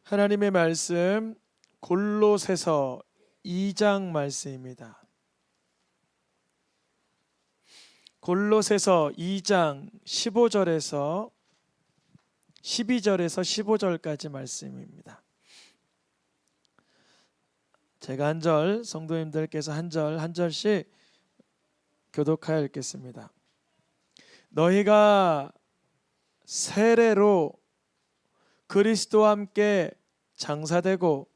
하나님의 말씀 골로새서 2장 말씀입니다. 골로새서 2장 15절에서 12절에서 15절까지 말씀입니다. 제가 한 절, 성도님들께서 한 절 한 절씩 교독하여 읽겠습니다. 너희가 세례로 그리스도와 함께 장사되고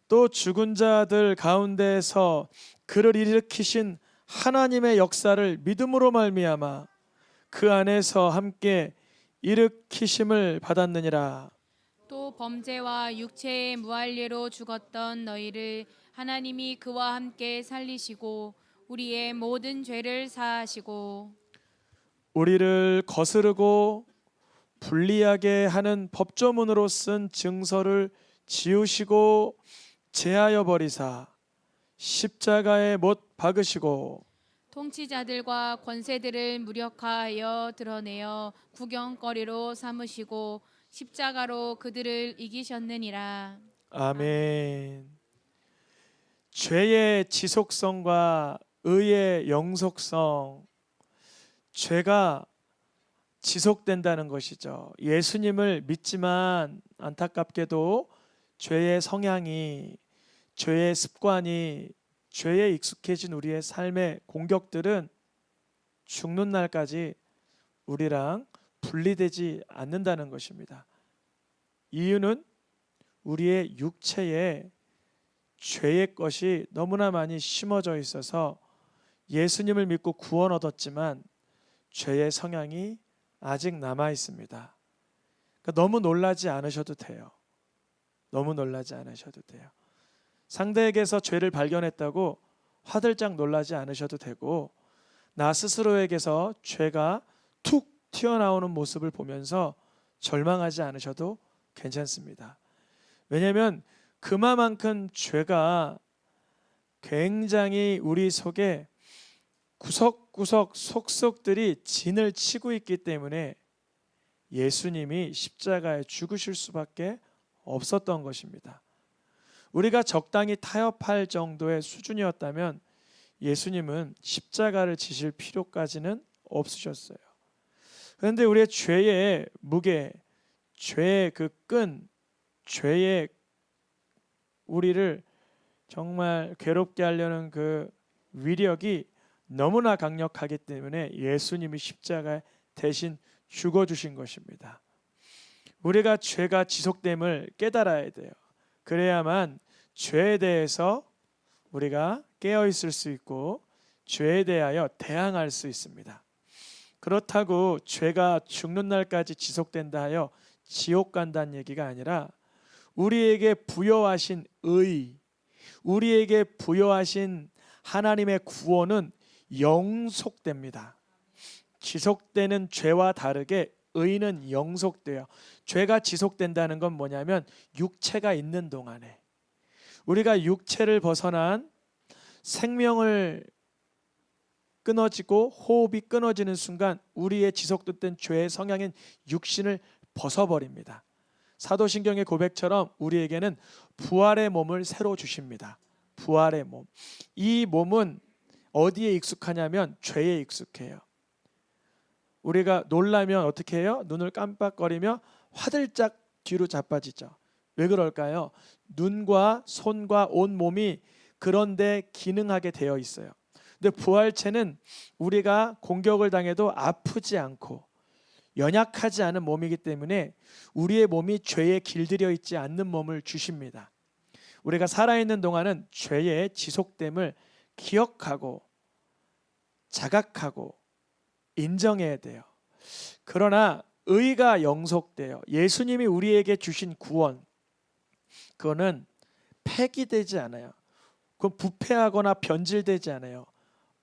또 죽은 자들 가운데에서 그를 일으키신 하나님의 역사를 믿음으로 말미암아 그 안에서 함께 일으키심을 받았느니라. 또 범죄와 육체의 무할례로 죽었던 너희를 하나님이 그와 함께 살리시고 우리의 모든 죄를 사하시고 우리를 거스르고 불리하게 하는 법조문으로 쓴 증서를 지우시고 제하여 버리사 십자가에 못 박으시고 통치자들과 권세들을 무력화하여 드러내어 구경거리로 삼으시고 십자가로 그들을 이기셨느니라. 아멘. 죄의 지속성과 의의 영속성, 죄가 지속된다는 것이죠. 예수님을 믿지만 안타깝게도 죄의 성향이, 죄의 습관이, 죄에 익숙해진 우리의 삶의 공격들은 죽는 날까지 우리랑 분리되지 않는다는 것입니다. 이유는 우리의 육체에 죄의 것이 너무나 많이 심어져 있어서 예수님을 믿고 구원 얻었지만 죄의 성향이 아직 남아 있습니다. 그러니까 너무 놀라지 않으셔도 돼요. 너무 놀라지 않으셔도 돼요. 상대에게서 죄를 발견했다고 화들짝 놀라지 않으셔도 되고, 나 스스로에게서 죄가 툭 튀어나오는 모습을 보면서 절망하지 않으셔도 괜찮습니다. 왜냐하면 그만큼 죄가 굉장히 우리 속에 구석구석 속속들이 진을 치고 있기 때문에 예수님이 십자가에 죽으실 수밖에 없었던 것입니다. 우리가 적당히 타협할 정도의 수준이었다면 예수님은 십자가를 지실 필요까지는 없으셨어요. 그런데 우리의 죄의 무게, 죄의 그 끈, 죄의 우리를 정말 괴롭게 하려는 그 위력이 너무나 강력하기 때문에 예수님이 십자가에 대신 죽어주신 것입니다. 우리가 죄가 지속됨을 깨달아야 돼요. 그래야만 죄에 대해서 우리가 깨어 있을 수 있고 죄에 대하여 대항할 수 있습니다. 그렇다고 죄가 죽는 날까지 지속된다 하여 지옥 간다는 얘기가 아니라 우리에게 부여하신 의, 우리에게 부여하신 하나님의 구원은 영속됩니다. 지속되는 죄와 다르게 의는 영속돼요. 죄가 지속된다는 건 뭐냐면 육체가 있는 동안에, 우리가 육체를 벗어난 생명을 끊어지고 호흡이 끊어지는 순간 우리의 지속됐던 죄의 성향인 육신을 벗어버립니다. 사도신경의 고백처럼 우리에게는 부활의 몸을 새로 주십니다. 부활의 몸. 이 몸은 어디에 익숙하냐면 죄에 익숙해요. 우리가 놀라면 어떻게 해요? 눈을 깜빡거리며 화들짝 뒤로 자빠지죠. 왜 그럴까요? 눈과 손과 온 몸이 그런데 기능하게 되어 있어요. 근데 부활체는 우리가 공격을 당해도 아프지 않고 연약하지 않은 몸이기 때문에 우리의 몸이 죄에 길들여 있지 않는 몸을 주십니다. 우리가 살아있는 동안은 죄의 지속됨을 기억하고 자각하고 인정해야 돼요. 그러나 의가 영속돼요. 예수님이 우리에게 주신 구원, 그거는 폐기되지 않아요. 그건 부패하거나 변질되지 않아요.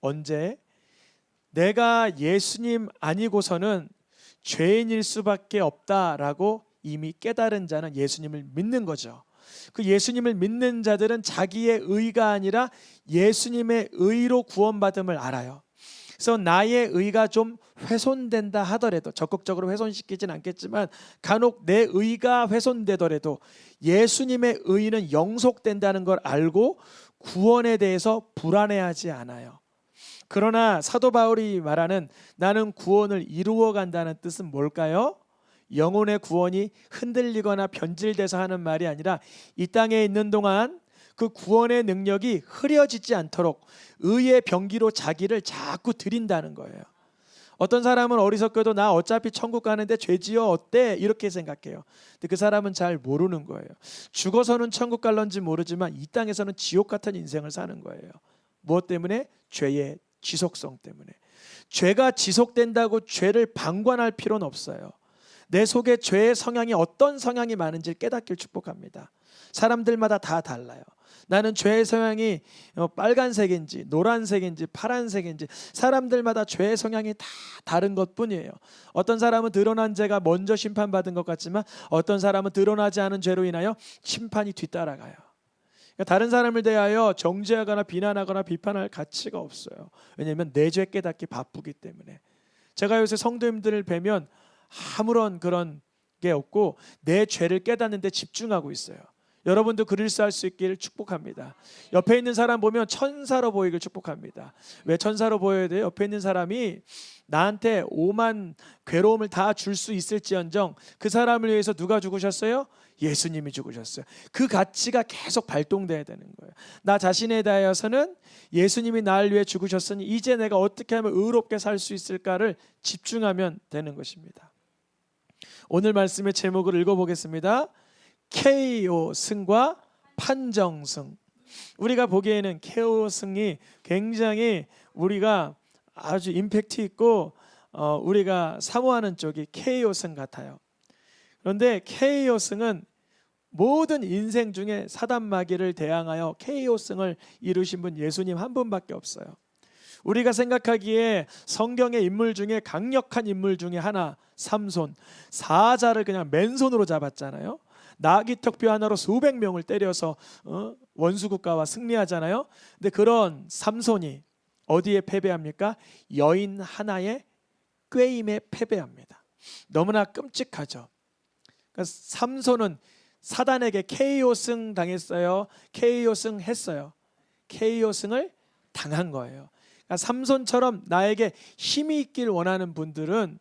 언제? 내가 예수님 아니고서는 죄인일 수밖에 없다라고 이미 깨달은 자는 예수님을 믿는 거죠. 그 예수님을 믿는 자들은 자기의 의가 아니라 예수님의 의로 구원받음을 알아요. 그래서 나의 의가 좀 훼손된다 하더라도, 적극적으로 훼손시키진 않겠지만 간혹 내 의가 훼손되더라도 예수님의 의는 영속된다는 걸 알고 구원에 대해서 불안해하지 않아요. 그러나 사도 바울이 말하는 나는 구원을 이루어 간다는 뜻은 뭘까요? 영혼의 구원이 흔들리거나 변질돼서 하는 말이 아니라 이 땅에 있는 동안 그 구원의 능력이 흐려지지 않도록 의의 병기로 자기를 자꾸 들인다는 거예요. 어떤 사람은 어리석게도 나 어차피 천국 가는데 죄지어 어때? 이렇게 생각해요. 근데 그 사람은 잘 모르는 거예요. 죽어서는 천국 갈런지 모르지만 이 땅에서는 지옥 같은 인생을 사는 거예요. 무엇 때문에? 죄의 지속성 때문에. 죄가 지속된다고 죄를 방관할 필요는 없어요. 내 속에 죄의 성향이 어떤 성향이 많은지 깨닫길 축복합니다. 사람들마다 다 달라요. 나는 죄의 성향이 빨간색인지 노란색인지 파란색인지 사람들마다 죄의 성향이 다 다른 것뿐이에요. 어떤 사람은 드러난 죄가 먼저 심판받은 것 같지만 어떤 사람은 드러나지 않은 죄로 인하여 심판이 뒤따라가요. 그러니까 다른 사람을 대하여 정죄하거나 비난하거나 비판할 가치가 없어요. 왜냐하면 내 죄 깨닫기 바쁘기 때문에. 제가 요새 성도님들을 뵈면 아무런 그런 게 없고 내 죄를 깨닫는 데 집중하고 있어요. 여러분도 그릴스할 수 있기를 축복합니다. 옆에 있는 사람 보면 천사로 보이길 축복합니다. 왜 천사로 보여야 돼요? 옆에 있는 사람이 나한테 오만 괴로움을 다 줄 수 있을지언정 그 사람을 위해서 누가 죽으셨어요? 예수님이 죽으셨어요. 그 가치가 계속 발동돼야 되는 거예요. 나 자신에 대하여서는 예수님이 나를 위해 죽으셨으니 이제 내가 어떻게 하면 의롭게 살 수 있을까를 집중하면 되는 것입니다. 오늘 말씀의 제목을 읽어보겠습니다. KO 승과 판정승. 우리가 보기에는 KO 승이 굉장히 우리가 아주 임팩트 있고 우리가 사모하는 쪽이 KO 승 같아요. 그런데 KO 승은 모든 인생 중에 사단 마귀를 대항하여 KO 승을 이루신 분 예수님 한 분밖에 없어요. 우리가 생각하기에 성경의 인물 중에 강력한 인물 중에 하나 삼손, 사자를 그냥 맨손으로 잡았잖아요. 나귀 턱뼈 하나로 수백 명을 때려서 원수 국가와 승리하잖아요. 근데 그런 삼손이 어디에 패배합니까? 여인 하나의 꾀임에 패배합니다. 너무나 끔찍하죠. 그러니까 삼손은 사단에게 KO승 당했어요. KO승 했어요. KO승을 당한 거예요. 그러니까 삼손처럼 나에게 힘이 있길 원하는 분들은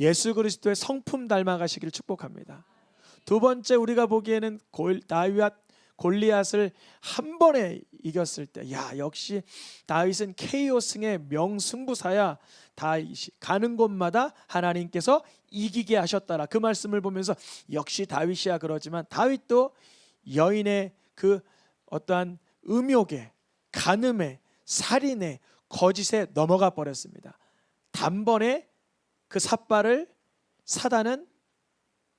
예수 그리스도의 성품 닮아가시기를 축복합니다. 두 번째, 우리가 보기에는 다윗 골리앗을 한 번에 이겼을 때, 야, 역시 다윗은 KO승의 명승부사야. 다윗이 가는 곳마다 하나님께서 이기게 하셨더라. 그 말씀을 보면서 역시 다윗이야 그러지만 다윗도 여인의 그 어떠한 음욕에, 간음에, 살인에, 거짓에 넘어가 버렸습니다. 단번에 그 삿발을 사단은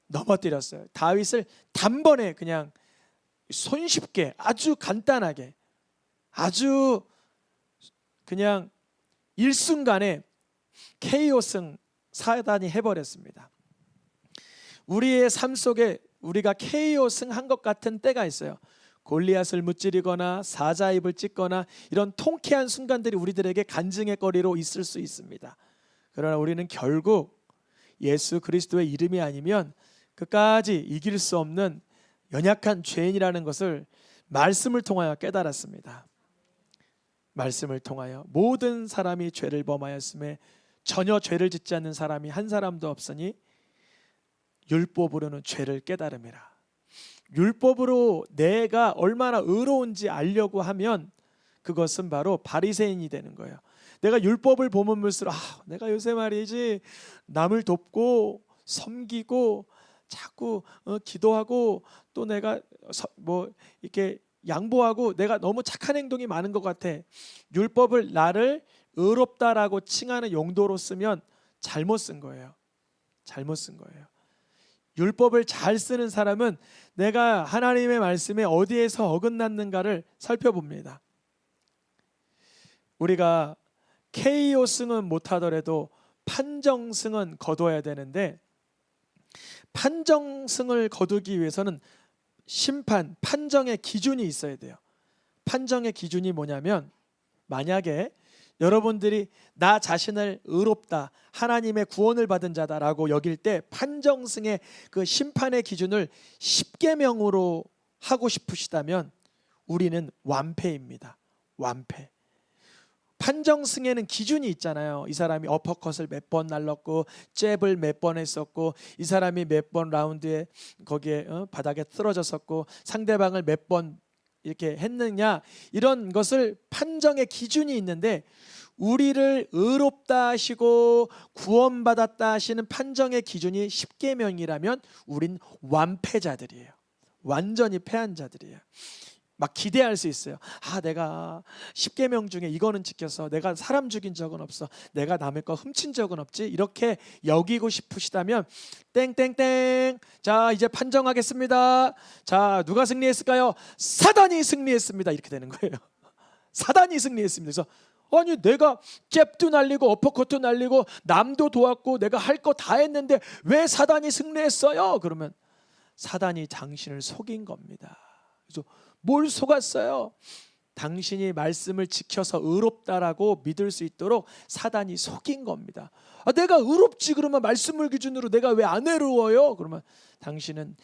넘어뜨렸어요. 다윗을 단번에 그냥 손쉽게, 아주 간단하게, 아주 그냥 일순간에 KO승 사단이 해버렸습니다. 우리의 삶 속에 우리가 KO승 한 것 같은 때가 있어요. 골리앗을 무찌르거나 사자 입을 찢거나 이런 통쾌한 순간들이 우리들에게 간증의 거리로 있을 수 있습니다. 그러나 우리는 결국 예수 그리스도의 이름이 아니면 끝까지 이길 수 없는 연약한 죄인이라는 것을 말씀을 통하여 깨달았습니다. 말씀을 통하여 모든 사람이 죄를 범하였음에 전혀 죄를 짓지 않는 사람이 한 사람도 없으니 율법으로는 죄를 깨달음이라. 율법으로 내가 얼마나 의로운지 알려고 하면 그것은 바로 바리새인이 되는 거예요. 내가 율법을 보면 볼수록 내가 요새 말이지 남을 돕고 섬기고 자꾸 기도하고 또 내가 뭐 이렇게 양보하고 내가 너무 착한 행동이 많은 것 같아. 율법을 나를 의롭다라고 칭하는 용도로 쓰면 잘못 쓴 거예요. 잘못 쓴 거예요. 율법을 잘 쓰는 사람은 내가 하나님의 말씀에 어디에서 어긋났는가를 살펴봅니다. 우리가 KO승은 못하더라도 판정승은 거둬야 되는데 판정승을 거두기 위해서는 심판, 판정의 기준이 있어야 돼요. 판정의 기준이 뭐냐면 만약에 여러분들이 나 자신을 의롭다, 하나님의 구원을 받은 자다라고 여길 때 판정승의 그 심판의 기준을 십계명으로 하고 싶으시다면 우리는 완패입니다. 완패. 판정승에는 기준이 있잖아요. 이 사람이 어퍼컷을 몇 번 날렸고 잽을 몇 번 했었고 이 사람이 몇 번 라운드에 거기에 바닥에 쓰러졌었고 상대방을 몇 번 이렇게 했느냐, 이런 것을 판정의 기준이 있는데 우리를 의롭다 하시고 구원받았다 하시는 판정의 기준이 십계명이라면 우린 완패자들이에요. 완전히 패한 자들이에요. 막 기대할 수 있어요. 내가 십계명 중에 이거는 지켰어. 내가 사람 죽인 적은 없어. 내가 남의 거 훔친 적은 없지. 이렇게 여기고 싶으시다면 땡땡땡. 자, 이제 판정하겠습니다. 자, 누가 승리했을까요? 사단이 승리했습니다. 이렇게 되는 거예요. 사단이 승리했습니다. 그래서 아니, 내가 잽도 날리고 어퍼컷도 날리고 남도 도왔고 내가 할 거 다 했는데 왜 사단이 승리했어요? 그러면 사단이 당신을 속인 겁니다. 그래서 뭘 속았어요? 당신이 말씀을 지켜서 의롭다라고 믿을 수 있도록 사단이 속인 겁니다. 내가 의롭지, 그러면 말씀을 기준으로 내가 왜 안 의로워요? 그러면 당신은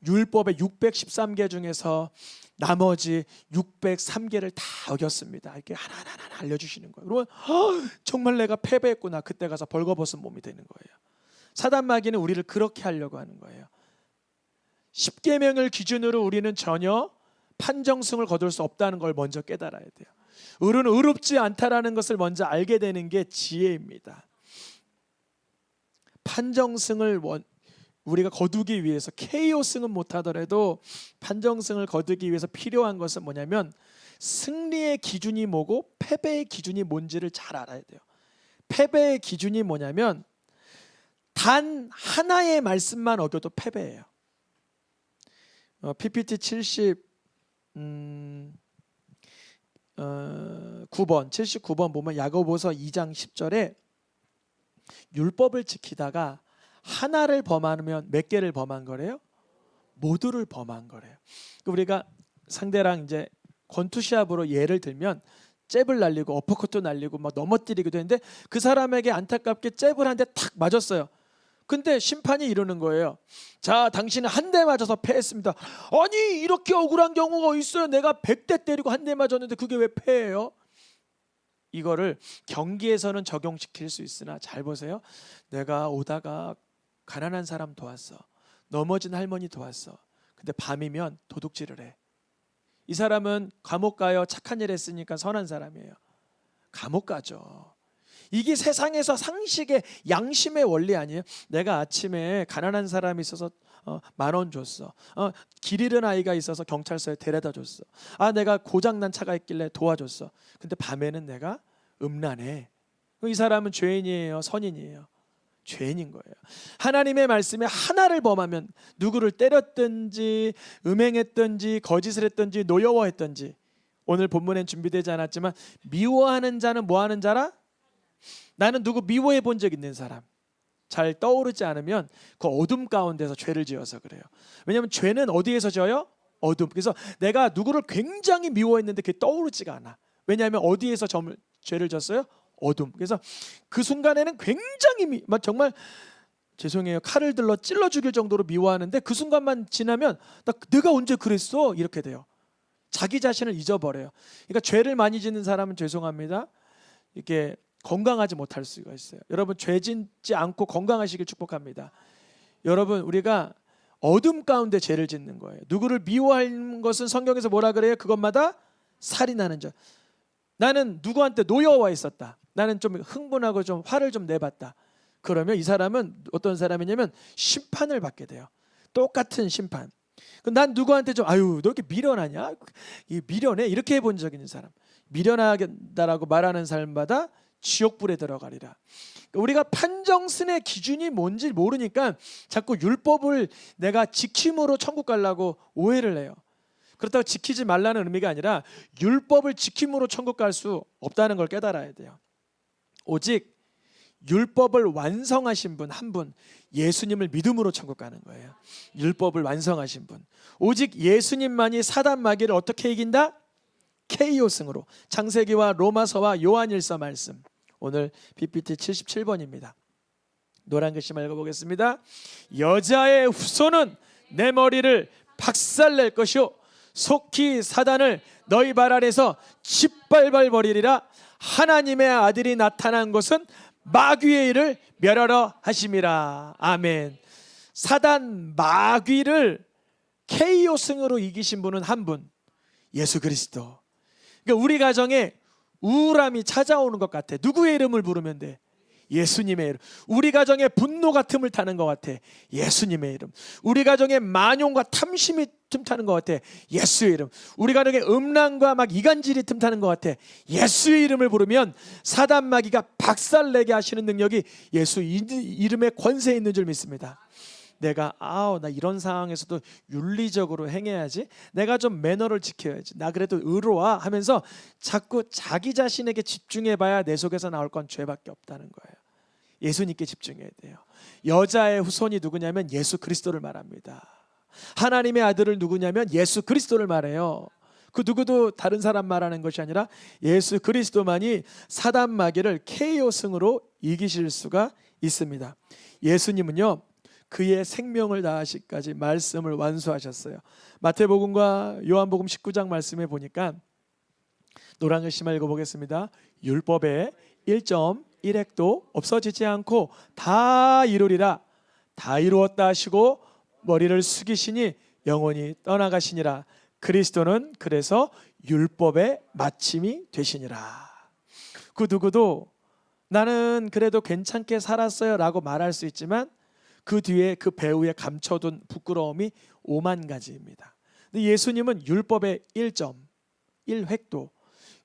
율법의 613개 중에서 나머지 603개를 다 어겼습니다. 이렇게 하나하나 알려주시는 거예요. 그러면 정말 내가 패배했구나. 그때 가서 벌거벗은 몸이 되는 거예요. 사단 마귀는 우리를 그렇게 하려고 하는 거예요. 십계명을 기준으로 우리는 전혀 판정승을 거둘 수 없다는 걸 먼저 깨달아야 돼요. 을은 의롭지 않다라는 것을 먼저 알게 되는 게 지혜입니다. 판정승을 우리가 거두기 위해서 KO승은 못하더라도 판정승을 거두기 위해서 필요한 것은 뭐냐면 승리의 기준이 뭐고 패배의 기준이 뭔지를 잘 알아야 돼요. 패배의 기준이 뭐냐면 단 하나의 말씀만 어겨도 패배예요. PPT 79번 보면 야고보서 2장 10절에 율법을 지키다가 하나를 범하면 몇 개를 범한 거래요? 모두를 범한 거래요. 우리가 상대랑 이제 권투시합으로 예를 들면 잽을 날리고 어퍼컷도 날리고 막 넘어뜨리기도 했는데 그 사람에게 안타깝게 잽을 한 대 탁 맞았어요. 근데 심판이 이러는 거예요. 자, 당신은 한 대 맞아서 패했습니다. 아니, 이렇게 억울한 경우가 있어요. 내가 100대 때리고 한 대 맞았는데 그게 왜 패예요? 이거를 경기에서는 적용시킬 수 있으나 잘 보세요. 내가 오다가 가난한 사람 도왔어. 넘어진 할머니 도왔어. 근데 밤이면 도둑질을 해. 이 사람은 감옥 가요. 착한 일 했으니까 선한 사람이에요. 감옥 가죠. 이게 세상에서 상식의 양심의 원리 아니에요? 내가 아침에 가난한 사람이 있어서 10,000원 줬어. 길 잃은 아이가 있어서 경찰서에 데려다 줬어. 내가 고장난 차가 있길래 도와줬어. 근데 밤에는 내가 음란해. 이 사람은 죄인이에요? 선인이에요? 죄인인 거예요. 하나님의 말씀에 하나를 범하면 누구를 때렸든지 음행했든지 거짓을 했든지 노여워했든지, 오늘 본문엔 준비되지 않았지만 미워하는 자는 뭐하는 자라? 나는 누구 미워해 본 적 있는 사람 잘 떠오르지 않으면 그 어둠 가운데서 죄를 지어서 그래요. 왜냐하면 죄는 어디에서 져요? 어둠. 그래서 내가 누구를 굉장히 미워했는데 그게 떠오르지가 않아. 왜냐하면 어디에서 죄를 졌어요? 어둠. 그래서 그 순간에는 굉장히 정말 죄송해요, 칼을 들러 찔러 죽일 정도로 미워하는데 그 순간만 지나면 내가 언제 그랬어? 이렇게 돼요. 자기 자신을 잊어버려요. 그러니까 죄를 많이 짓는 사람은 죄송합니다, 이게 건강하지 못할 수가 있어요. 여러분, 죄 짓지 않고 건강하시길 축복합니다. 여러분, 우리가 어둠 가운데 죄를 짓는 거예요. 누구를 미워하는 것은 성경에서 뭐라 그래요? 그것마다 살인하는 자. 나는 누구한테 노여워 있었다. 나는 좀 흥분하고 좀 화를 좀 내봤다. 그러면 이 사람은 어떤 사람이냐면 심판을 받게 돼요. 똑같은 심판. 난 누구한테 좀 너 이렇게 미련하냐? 미련해? 이렇게 해본 적 있는 사람. 미련하다라고 말하는 사람마다 지옥불에 들어가리라. 우리가 판정승의 기준이 뭔지 모르니까 자꾸 율법을 내가 지킴으로 천국 가려고 오해를 해요. 그렇다고 지키지 말라는 의미가 아니라 율법을 지킴으로 천국 갈 수 없다는 걸 깨달아야 돼요. 오직 율법을 완성하신 분 한 분, 예수님을 믿음으로 천국 가는 거예요. 율법을 완성하신 분. 오직 예수님만이 사단 마귀를 어떻게 이긴다? K요승으로. 창세기와 로마서와 요한일서 말씀, 오늘 PPT 77번입니다. 노란 글씨 읽어보겠습니다. 여자의 후손은 내 머리를 박살낼 것이요 속히 사단을 너희 발 아래서 짓밟아 버리리라. 하나님의 아들이 나타난 것은 마귀의 일을 멸하러 하심이라. 아멘. 사단 마귀를 K요승으로 이기신 분은 한 분, 예수 그리스도. 그러니까 우리 가정에 우울함이 찾아오는 것 같아. 누구의 이름을 부르면 돼? 예수님의 이름. 우리 가정에 분노가 틈을 타는 것 같아. 예수님의 이름. 우리 가정에 만용과 탐심이 틈타는 것 같아. 예수의 이름. 우리 가정에 음란과 막 이간질이 틈타는 것 같아. 예수의 이름을 부르면 사단 마귀가 박살내게 하시는 능력이 예수 이름의 권세에 있는 줄 믿습니다. 내가 나 이런 상황에서도 윤리적으로 행해야지, 내가 좀 매너를 지켜야지, 나 그래도 의로와 하면서 자꾸 자기 자신에게 집중해봐야 내 속에서 나올 건 죄밖에 없다는 거예요. 예수님께 집중해야 돼요. 여자의 후손이 누구냐면 예수 그리스도를 말합니다. 하나님의 아들을 누구냐면 예수 그리스도를 말해요. 그 누구도 다른 사람 말하는 것이 아니라 예수 그리스도만이 사단 마귀를 K요승으로 이기실 수가 있습니다. 예수님은요, 그의 생명을 다하시기까지 말씀을 완수하셨어요. 마태복음과 요한복음 19장 말씀에 보니까 노란 글씨만 읽어보겠습니다. 율법의 1.1획도 없어지지 않고 다 이루리라. 다 이루었다 하시고 머리를 숙이시니 영원히 떠나가시니라. 그리스도는 그래서 율법의 마침이 되시니라. 그 누구도 나는 그래도 괜찮게 살았어요 라고 말할 수 있지만 그 뒤에 그 배후에 감춰둔 부끄러움이 5만 가지입니다. 근데 예수님은 율법의 1.1획도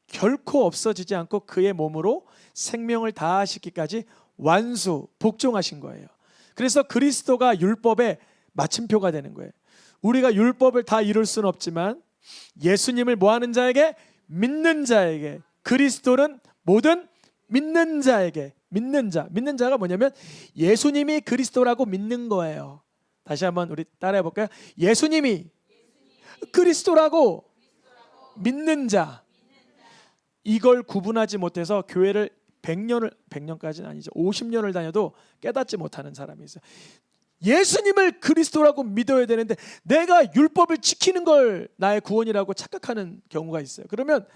결코 없어지지 않고 그의 몸으로 생명을 다하시기까지 완수, 복종하신 거예요. 그래서 그리스도가 율법의 마침표가 되는 거예요. 우리가 율법을 다 이룰 수는 없지만 예수님을 뭐하는 자에게? 믿는 자에게. 그리스도는 모든 믿는 자에게. 믿는 자가 뭐냐면 예수님이 그리스도라고 믿는 거예요. 다시 한번 우리 따라해 볼까요? 예수님이 그리스도라고 믿는 자. 이걸 구분하지 못해서 교회를 100년까지는 아니죠, 50년을 다녀도 깨닫지 못하는 사람이 있어요. 예수님을 그리스도라고 믿어야 되는데 내가 율법을 지키는 걸 나의 구원이라고 착각하는 경우가 있어요. 그러면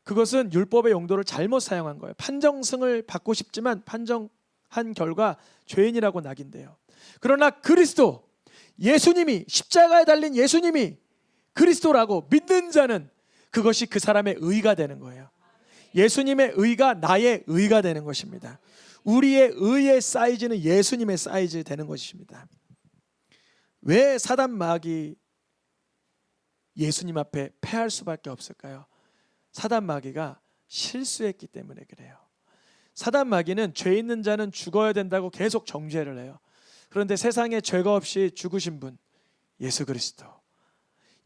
그것은 율법의 용도를 잘못 사용한 거예요. 판정승을 받고 싶지만 판정한 결과 죄인이라고 낙인돼요. 그러나 그리스도, 예수님이, 십자가에 달린 예수님이 그리스도라고 믿는 자는 그것이 그 사람의 의가 되는 거예요. 예수님의 의가 나의 의가 되는 것입니다. 우리의 의의 사이즈는 예수님의 사이즈 되는 것입니다. 왜 사단 마귀 예수님 앞에 패할 수밖에 없을까요? 사단 마귀가 실수했기 때문에 그래요. 사단 마귀는 죄 있는 자는 죽어야 된다고 계속 정죄를 해요. 그런데 세상에 죄가 없이 죽으신 분, 예수 그리스도.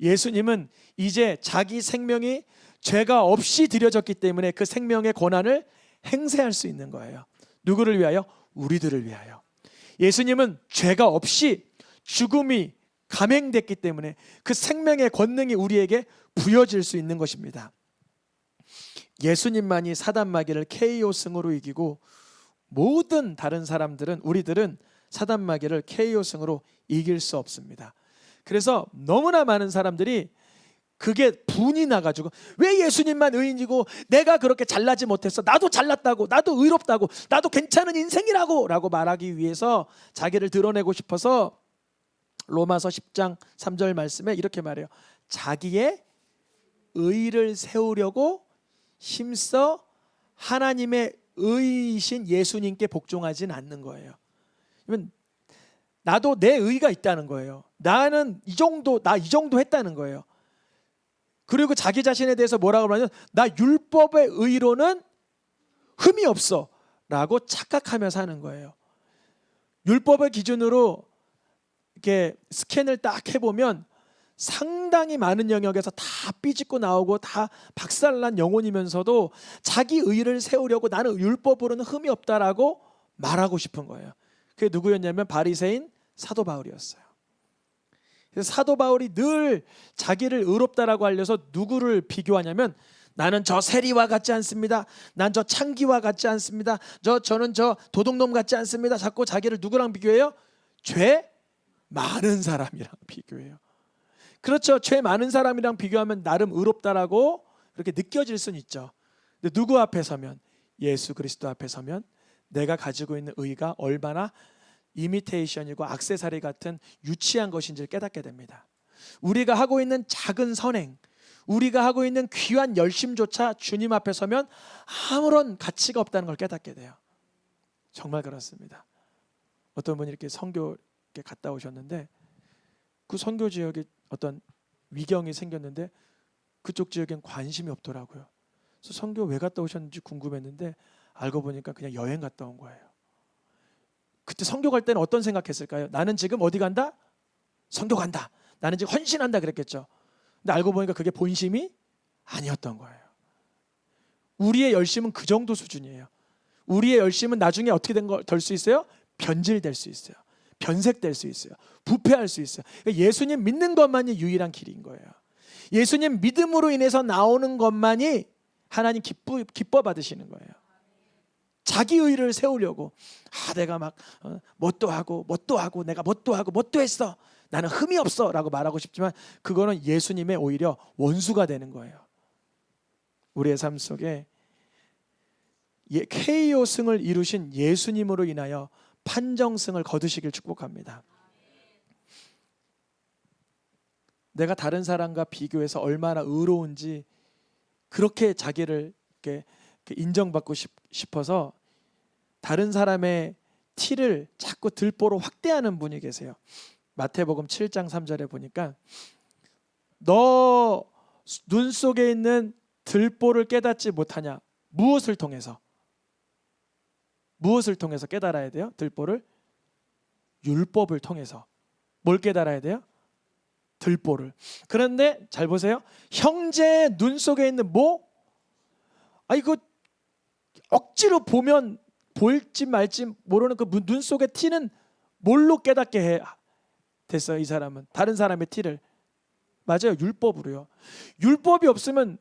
예수님은 이제 자기 생명이 죄가 없이 드려졌기 때문에 그 생명의 권한을 행사할 수 있는 거예요. 누구를 위하여? 우리들을 위하여. 예수님은 죄가 없이 죽음이 감행됐기 때문에 그 생명의 권능이 우리에게 부여질 수 있는 것입니다. 예수님만이 사단 마귀를 KO승으로 이기고 모든 다른 사람들은, 우리들은 사단 마귀를 KO승으로 이길 수 없습니다. 그래서 너무나 많은 사람들이 그게 분이 나가지고 왜 예수님만 의인이고 내가 그렇게 잘나지 못했어, 나도 잘났다고, 나도 의롭다고, 나도 괜찮은 인생이라고 라고 말하기 위해서 자기를 드러내고 싶어서 로마서 10장 3절 말씀에 이렇게 말해요. 자기의 의를 세우려고 힘써 하나님의 의이신 예수님께 복종하진 않는 거예요. 그러면 나도 내 의가 있다는 거예요. 나는 이 정도 했다는 거예요. 그리고 자기 자신에 대해서 뭐라고 하냐면 나 율법의 의로는 흠이 없어 라고 착각하며 사는 거예요. 율법의 기준으로 이렇게 스캔을 딱 해보면 상당히 많은 영역에서 다 삐짓고 나오고 다 박살난 영혼이면서도 자기 의를 세우려고 나는 율법으로는 흠이 없다라고 말하고 싶은 거예요. 그게 누구였냐면 바리새인 사도 바울이었어요. 그래서 사도 바울이 늘 자기를 의롭다라고 알려서 누구를 비교하냐면 나는 저 세리와 같지 않습니다. 난 저 창기와 같지 않습니다. 저는 저 도둑놈 같지 않습니다. 자꾸 자기를 누구랑 비교해요? 죄 많은 사람이랑 비교해요. 그렇죠. 죄 많은 사람이랑 비교하면 나름 의롭다라고 그렇게 느껴질 수는 있죠. 근데 누구 앞에 서면, 예수 그리스도 앞에 서면 내가 가지고 있는 의가 얼마나 이미테이션이고 액세서리 같은 유치한 것인지를 깨닫게 됩니다. 우리가 하고 있는 작은 선행, 우리가 하고 있는 귀한 열심조차 주님 앞에 서면 아무런 가치가 없다는 걸 깨닫게 돼요. 정말 그렇습니다. 어떤 분이 이렇게 선교 이렇게 갔다 오셨는데 그 선교 지역에 어떤 위경이 생겼는데 그쪽 지역엔 관심이 없더라고요. 그래서 선교 왜 갔다 오셨는지 궁금했는데 알고 보니까 그냥 여행 갔다 온 거예요. 그때 선교 갈 때는 어떤 생각했을까요? 나는 지금 어디 간다? 선교 간다. 나는 지금 헌신한다 그랬겠죠. 근데 알고 보니까 그게 본심이 아니었던 거예요. 우리의 열심은 그 정도 수준이에요. 우리의 열심은 나중에 어떻게 될 수 있어요? 변질될 수 있어요. 변색될 수 있어요. 부패할 수 있어요. 그러니까 예수님 믿는 것만이 유일한 길인 거예요. 예수님 믿음으로 인해서 나오는 것만이 하나님 기뻐 받으시는 거예요. 자기 의를 세우려고 내가 막 뭣도 하고 내가 뭣도 했어. 나는 흠이 없어 라고 말하고 싶지만 그거는 예수님의 오히려 원수가 되는 거예요. 우리의 삶 속에 KO승을 이루신 예수님으로 인하여 판정승을 거두시길 축복합니다. 내가 다른 사람과 비교해서 얼마나 의로운지 그렇게 자기를 이렇게 인정받고 싶어서 다른 사람의 티를 자꾸 들보로 확대하는 분이 계세요. 마태복음 7장 3절에 보니까 너 눈 속에 있는 들보를 깨닫지 못하냐? 무엇을 통해서 깨달아야 돼요? 들보를 율법을 통해서. 뭘 깨달아야 돼요? 들보를. 그런데 잘 보세요. 형제의 눈 속에 있는 이거 억지로 보면 보일지 말지 모르는 그 눈 속의 티는 뭘로 깨닫게 됐어요? 이 사람은 다른 사람의 티를. 맞아요. 율법으로요. 율법이 없으면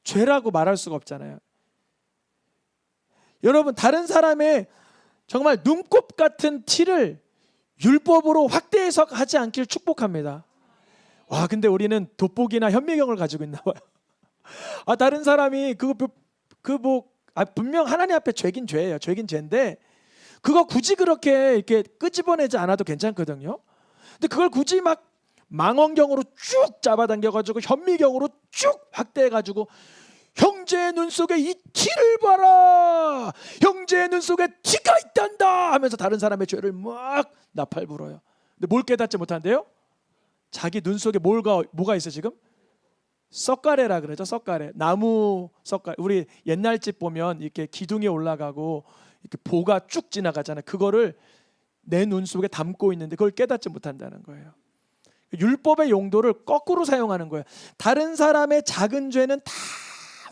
죄라고 말할 수가 없잖아요. 여러분 다른 사람의 정말 눈곱 같은 티를 율법으로 확대 해석하지 않길 축복합니다. 와, 근데 우리는 돋보기나 현미경을 가지고 있나 봐요. 다른 사람이 분명 하나님 앞에 죄긴 죄예요. 죄긴 죄인데 그거 굳이 그렇게 이렇게 끄집어내지 않아도 괜찮거든요. 근데 그걸 굳이 막 망원경으로 쭉 잡아당겨가지고 현미경으로 쭉 확대해가지고 형제의 눈 속에 이 티를 봐라. 형제의 눈 속에 티가 있단다 하면서 다른 사람의 죄를 막 나팔불어요. 근데 뭘 깨닫지 못한대요? 자기 눈 속에 뭐가 있어 지금? 썩가래라 그러죠. 썩가래. 나무 썩가래. 우리 옛날 집 보면 이렇게 기둥에 올라가고 이렇게 보가 쭉 지나가잖아요. 그거를 내 눈 속에 담고 있는데 그걸 깨닫지 못한다는 거예요. 율법의 용도를 거꾸로 사용하는 거예요. 다른 사람의 작은 죄는 다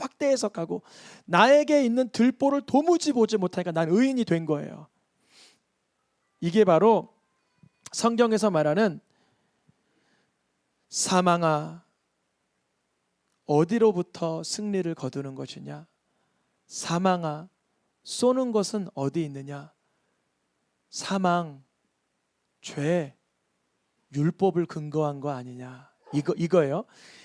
확대 해석하고 나에게 있는 들보를 도무지 보지 못하니까 난 의인이 된 거예요. 이게 바로 성경에서 말하는 사망아 어디로부터 승리를 거두는 것이냐? 사망아 쏘는 것은 어디 있느냐? 사망, 죄, 율법을 근거한 거 아니냐? 이거예요.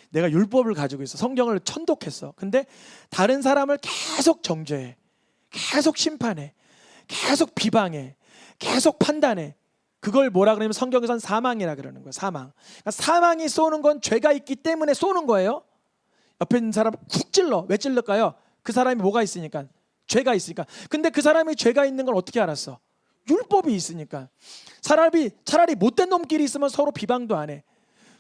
내가 율법을 가지고 있어. 성경을 천독했어. 근데 다른 사람을 계속 정죄해. 계속 심판해. 계속 비방해. 계속 판단해. 그걸 뭐라 그러냐면 성경에서는 사망이라 그러는 거예요. 사망. 그러니까 사망이 쏘는 건 죄가 있기 때문에 쏘는 거예요. 옆에 있는 사람을 쿡 찔러. 왜 찔렀까요? 그 사람이 뭐가 있으니까. 죄가 있으니까. 근데 그 사람이 죄가 있는 걸 어떻게 알았어? 율법이 있으니까. 차라리 못된 놈끼리 있으면 서로 비방도 안 해.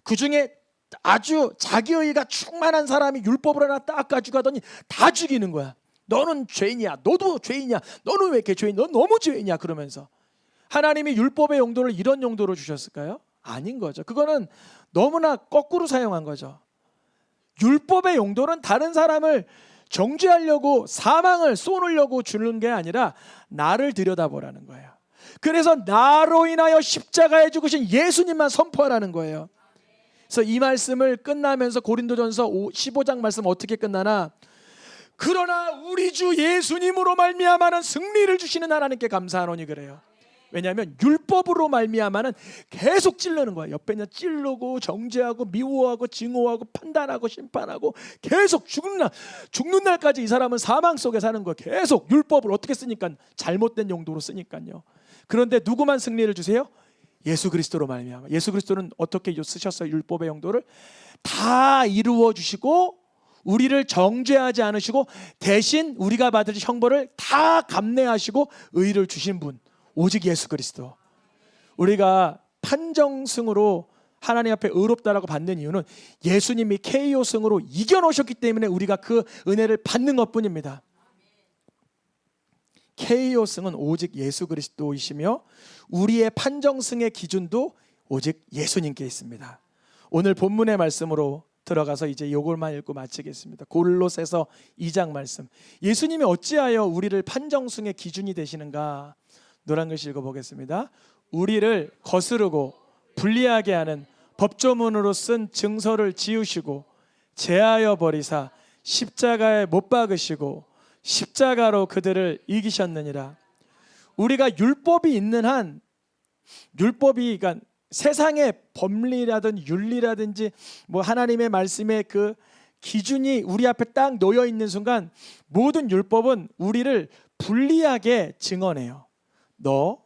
그중에 아주 자기의가 충만한 사람이 율법을 하나 딱 가지고 가더니 다 죽이는 거야. 너는 죄인이야. 너도 죄인이야. 너는 왜 이렇게 죄인? 넌 너무 죄인이야. 그러면서 하나님이 율법의 용도를 이런 용도로 주셨을까요? 아닌 거죠. 그거는 너무나 거꾸로 사용한 거죠. 율법의 용도는 다른 사람을 정죄하려고 사망을 쏘려고 주는 게 아니라 나를 들여다보라는 거예요. 그래서 나로 인하여 십자가에 죽으신 예수님만 선포하라는 거예요. 그래서 이 말씀을 끝나면서 고린도전서 15장 말씀 어떻게 끝나나? 그러나 우리 주 예수님으로 말미암아는 승리를 주시는 하나님께 감사하노니 그래요. 왜냐하면 율법으로 말미암아는 계속 찌르는 거야. 옆에 있는 찌르고 정죄하고 미워하고 증오하고 판단하고 심판하고 계속 죽는 날까지 이 사람은 사망 속에 사는 거야. 계속 율법을 어떻게 쓰니까 잘못된 용도로 쓰니까요. 그런데 누구만 승리를 주세요? 예수 그리스도로 말미암아. 예수 그리스도는 어떻게 쓰셨어요? 율법의 용도를 다 이루어 주시고 우리를 정죄하지 않으시고 대신 우리가 받을 형벌을 다 감내하시고 의를 주신 분, 오직 예수 그리스도. 우리가 판정승으로 하나님 앞에 의롭다라고 받는 이유는 예수님이 KO승으로 이겨놓으셨기 때문에 우리가 그 은혜를 받는 것뿐입니다. KO승은 오직 예수 그리스도이시며 우리의 판정승의 기준도 오직 예수님께 있습니다. 오늘 본문의 말씀으로 들어가서 이제 요걸만 읽고 마치겠습니다. 골로새서 2장 말씀. 예수님이 어찌하여 우리를 판정승의 기준이 되시는가? 노란 글씨 읽어보겠습니다. 우리를 거스르고 불리하게 하는 법조문으로 쓴 증서를 지우시고 제하여 버리사 십자가에 못 박으시고 십자가로 그들을 이기셨느니라. 우리가 율법이 있는 한, 율법이 그러니까 세상의 법리라든지 윤리라든지 뭐 하나님의 말씀의 그 기준이 우리 앞에 딱 놓여 있는 순간 모든 율법은 우리를 불리하게 증언해요. 너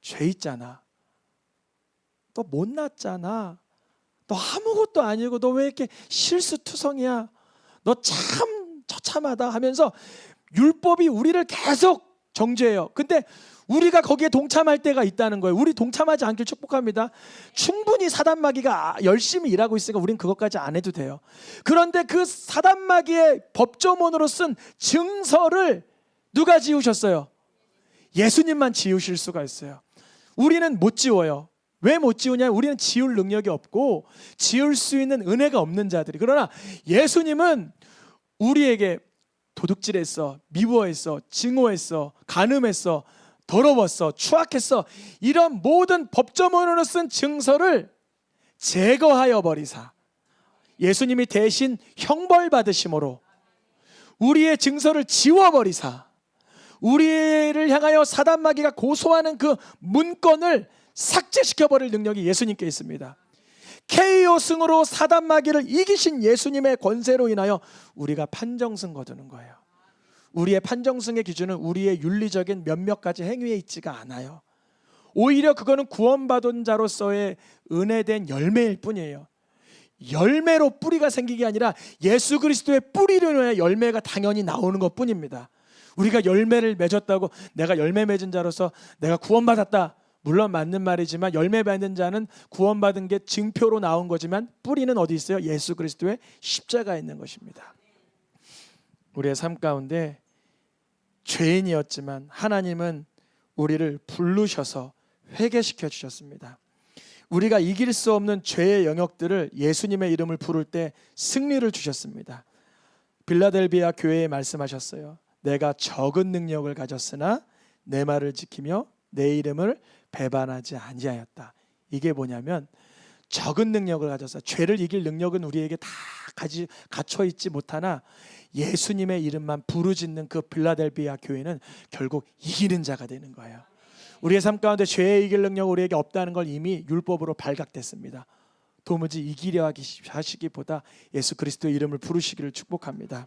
죄 있잖아. 너 못났잖아. 너 아무것도 아니고 너 왜 이렇게 실수투성이야. 너 참 처참하다 하면서 율법이 우리를 계속 정죄해요. 근데 우리가 거기에 동참할 때가 있다는 거예요. 우리 동참하지 않길 축복합니다. 충분히 사단마귀가 열심히 일하고 있으니까 우린 그것까지 안 해도 돼요. 그런데 그 사단마귀의 법조문으로 쓴 증서를 누가 지우셨어요? 예수님만 지우실 수가 있어요. 우리는 못 지워요. 왜 못 지우냐면 우리는 지울 능력이 없고 지울 수 있는 은혜가 없는 자들이. 그러나 예수님은 우리에게 도둑질했어, 미워했어, 증오했어, 간음했어, 더러웠어, 추악했어, 이런 모든 법조문으로 쓴 증서를 제거하여 버리사 예수님이 대신 형벌 받으심으로 우리의 증서를 지워버리사 우리를 향하여 사단마귀가 고소하는 그 문건을 삭제시켜버릴 능력이 예수님께 있습니다. KO승으로 사단마귀를 이기신 예수님의 권세로 인하여 우리가 판정승 거두는 거예요. 우리의 판정승의 기준은 우리의 윤리적인 몇몇 가지 행위에 있지가 않아요. 오히려 그거는 구원받은 자로서의 은혜된 열매일 뿐이에요. 열매로 뿌리가 생기게 아니라 예수 그리스도의 뿌리로 인해 열매가 당연히 나오는 것뿐입니다. 우리가 열매를 맺었다고 내가 열매 맺은 자로서 내가 구원받았다, 물론 맞는 말이지만 열매 맺는 자는 구원받은 게 증표로 나온 거지만 뿌리는 어디 있어요? 예수 그리스도의 십자가에 있는 것입니다. 우리의 삶 가운데 죄인이었지만 하나님은 우리를 부르셔서 회개시켜 주셨습니다. 우리가 이길 수 없는 죄의 영역들을 예수님의 이름을 부를 때 승리를 주셨습니다. 빌라델비아 교회에 말씀하셨어요. 내가 적은 능력을 가졌으나 내 말을 지키며 내 이름을 배반하지 아니하였다. 이게 뭐냐면 적은 능력을 가져서 죄를 이길 능력은 우리에게 다 갖춰 있지 못하나 예수님의 이름만 부르짖는 그 빌라델비아 교회는 결국 이기는 자가 되는 거예요. 우리의 삶 가운데 죄에 이길 능력이 우리에게 없다는 걸 이미 율법으로 발각됐습니다. 도무지 이기려 하시기보다 예수 그리스도의 이름을 부르시기를 축복합니다.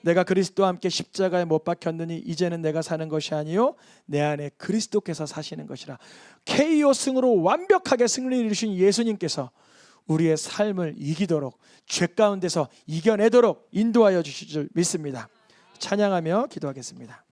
내가 그리스도와 함께 십자가에 못 박혔느니 이제는 내가 사는 것이 아니요 내 안에 그리스도께서 사시는 것이라. KO 승으로 완벽하게 승리를 이루신 예수님께서 우리의 삶을 이기도록 죄 가운데서 이겨내도록 인도하여 주실 줄 믿습니다. 찬양하며 기도하겠습니다.